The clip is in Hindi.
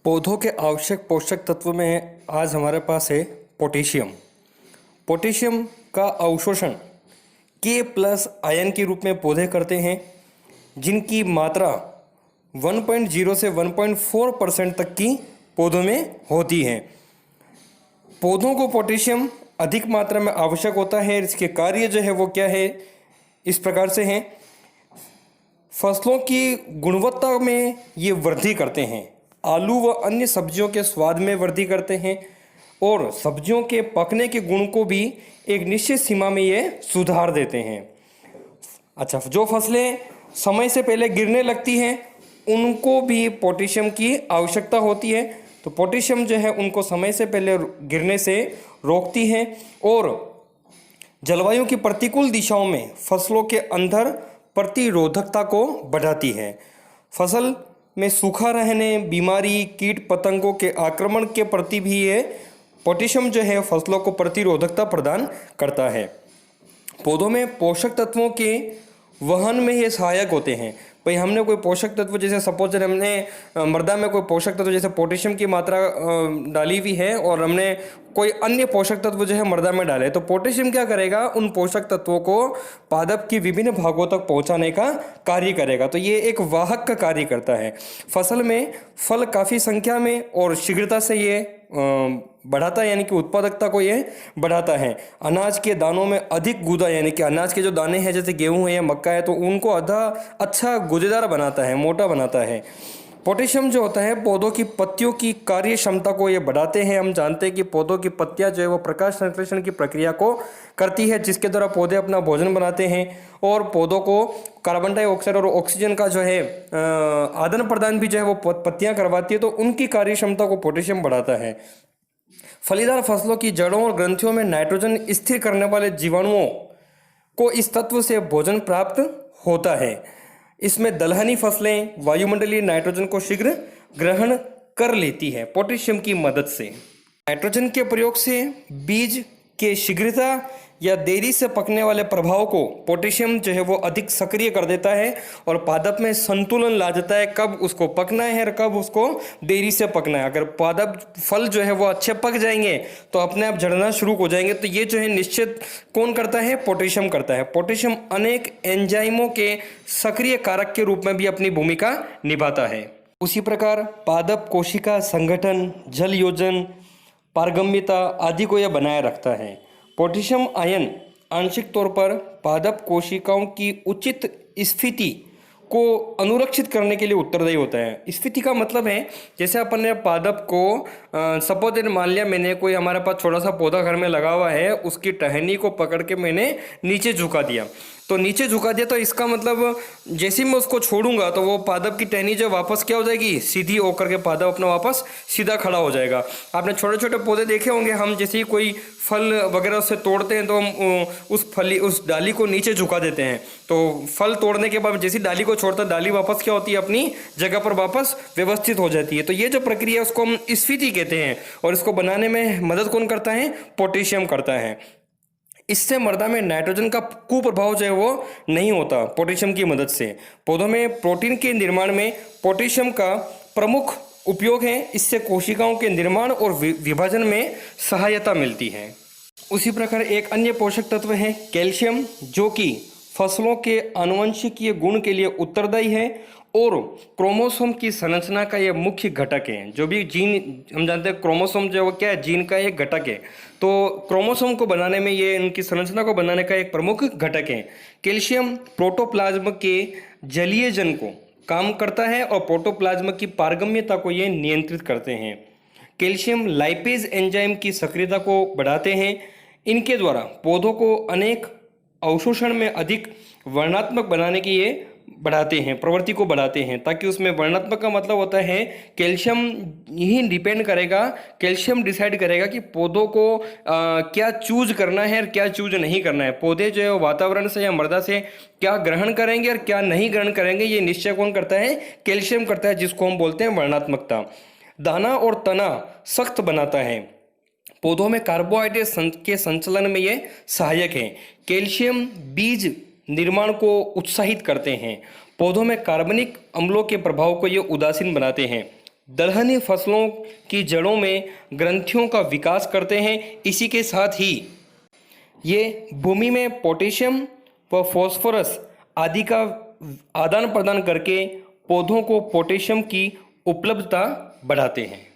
पौधों के आवश्यक पोषक तत्व में आज हमारे पास है पोटेशियम। पोटेशियम का अवशोषण के प्लस आयन के रूप में पौधे करते हैं, जिनकी मात्रा 1.0 से 1.4% तक की पौधों में होती है। पौधों को पोटेशियम अधिक मात्रा में आवश्यक होता है। इसके कार्य जो है वो क्या है, इस प्रकार से हैं। फसलों की गुणवत्ता में ये वृद्धि करते हैं, आलू व अन्य सब्जियों के स्वाद में वृद्धि करते हैं और सब्जियों के पकने के गुण को भी एक निश्चित सीमा में ये सुधार देते हैं। अच्छा, जो फसलें समय से पहले गिरने लगती हैं उनको भी पोटेशियम की आवश्यकता होती है। तो पोटेशियम जो है उनको समय से पहले गिरने से रोकती है और जलवायु की प्रतिकूल दिशाओं में फसलों के अंदर प्रतिरोधकता को बढ़ाती है। फसल में सूखा रहने, बीमारी, कीट पतंगों के आक्रमण के प्रति भी ये पोटेशियम जो है फसलों को प्रतिरोधकता प्रदान करता है। पौधों में पोषक तत्वों के वहन में ये सहायक होते हैं। भाई हमने कोई पोषक तत्व, जैसे सपोज हमने मृदा में कोई पोषक तत्व जैसे पोटेशियम की मात्रा डाली हुई है और हमने कोई अन्य पोषक तत्व जो है मृदा में डाले, तो पोटेशियम क्या करेगा, उन पोषक तत्वों को पादप की विभिन्न भागों तक पहुंचाने का कार्य करेगा। तो ये एक वाहक का कार्य करता है। फसल में फल काफ़ी संख्या में और शीघ्रता से ये बढ़ाता है, यानी कि उत्पादकता को ये बढ़ाता है। अनाज के दानों में अधिक गूदा, यानी कि अनाज के जो दाने हैं जैसे गेहूं है या मक्का है, तो उनको अच्छा गूदेदार बनाता है, मोटा बनाता है। पोटेशियम जो होता है पौधों की पत्तियों की कार्य क्षमता को ये बढ़ाते हैं। हम जानते हैं कि पौधों की पत्तियां जो है वो प्रकाश संश्लेषण की प्रक्रिया को करती है, जिसके द्वारा पौधे अपना भोजन बनाते हैं और पौधों को कार्बन डाइऑक्साइड और ऑक्सीजन का जो है आदान प्रदान भी जो है वो पत्तियां करवाती है। तो उनकी कार्य क्षमता को पोटेशियम बढ़ाता है। फलीदार फसलों की जड़ों और ग्रंथियों में नाइट्रोजन स्थिर करने वाले जीवाणुओं को इस तत्व से भोजन प्राप्त होता है। इसमें दलहनी फसलें वायुमंडलीय नाइट्रोजन को शीघ्र ग्रहण कर लेती है पोटेशियम की मदद से। नाइट्रोजन के प्रयोग से बीज के शीघ्रता या देरी से पकने वाले प्रभाव को पोटेशियम जो है वो अधिक सक्रिय कर देता है और पादप में संतुलन ला देता है, कब उसको पकना है और कब उसको देरी से पकना है। अगर पादप फल जो है वो अच्छे पक जाएंगे तो अपने आप झड़ना शुरू हो जाएंगे। तो ये जो है निश्चित कौन करता है, पोटेशियम करता है। पोटेशियम अनेक एंजाइमों के सक्रिय कारक के रूप में भी अपनी भूमिका निभाता है। उसी प्रकार पादप कोशिका संगठन, जल योजन, पारगम्यता आदि को यह बनाए रखता है। पोटेशियम आयन आंशिक तौर पर पादप कोशिकाओं की उचित स्थिति को अनुरक्षित करने के लिए उत्तरदायी होता है। स्थिति का मतलब है, जैसे अपन ने पादप को सपोज मान लिया मैंने कोई हमारे पास छोटा सा पौधा घर में लगा हुआ है, उसकी टहनी को पकड़ के मैंने नीचे झुका दिया। तो नीचे झुका दिया तो इसका मतलब जैसे मैं उसको छोड़ूंगा तो वो पादप की टहनी जो वापस क्या हो जाएगी, सीधी होकर के पादप अपना वापस सीधा खड़ा हो जाएगा। आपने छोटे छोटे पौधे देखे होंगे, हम जैसे ही कोई फल वगैरह उससे तोड़ते हैं तो हम उस डाली को नीचे झुका देते हैं। तो फल तोड़ने के बाद जैसी डाली को छोड़ता डाली वापस क्या होती है, अपनी जगह पर वापस व्यवस्थित हो जाती है। तो ये जो प्रक्रिया है उसको हम स्फीति कहते हैं और इसको बनाने में मदद कौन करता है, पोटेशियम करता है। इससे मृदा में नाइट्रोजन का कुप्रभाव जो है वो नहीं होता पोटेशियम की मदद से। पौधों में प्रोटीन के निर्माण में पोटेशियम का प्रमुख उपयोग है। इससे कोशिकाओं के निर्माण और विभाजन में सहायता मिलती है। उसी प्रकार एक अन्य पोषक तत्व है कैल्शियम, जो कि फसलों के आनुवंशिकीय गुण के लिए उत्तरदायी है और क्रोमोसोम की संरचना का यह मुख्य घटक है। जो भी जीन हम जानते हैं, क्रोमोसोम जो है वो क्या है, जीन का एक घटक है। तो क्रोमोसोम को बनाने में, ये इनकी संरचना को बनाने का एक प्रमुख घटक है। कैल्शियम प्रोटोप्लाज्म के जलीय जन को काम करता है और प्रोटोप्लाज्म की पारगम्यता को ये नियंत्रित करते हैं। कैल्शियम लाइपेज एंजाइम की सक्रियता को बढ़ाते हैं। इनके द्वारा पौधों को अनेक अवशोषण में अधिक वर्णनात्मक बनाने की ये बढ़ाते हैं, प्रवृत्ति को बढ़ाते हैं, ताकि उसमें वर्णनात्मक का मतलब होता है कैल्शियम ही डिपेंड करेगा, कैल्शियम डिसाइड करेगा कि पौधों को क्या चूज करना है और क्या चूज नहीं करना है। पौधे जो है वातावरण से या मृदा से क्या ग्रहण करेंगे और क्या नहीं ग्रहण करेंगे, ये निश्चय कौन करता है, कैल्शियम करता है, जिसको हम बोलते हैं वर्णनात्मकता। दाना और तना सख्त बनाता है। पौधों में कार्बोहाइड्रेट के संचलन में ये सहायक है। कैल्शियम बीज निर्माण को उत्साहित करते हैं। पौधों में कार्बनिक अम्लों के प्रभाव को ये उदासीन बनाते हैं। दलहनी फसलों की जड़ों में ग्रंथियों का विकास करते हैं। इसी के साथ ही ये भूमि में पोटेशियम व फॉस्फोरस आदि का आदान प्रदान करके पौधों को पोटेशियम की उपलब्धता बढ़ाते हैं।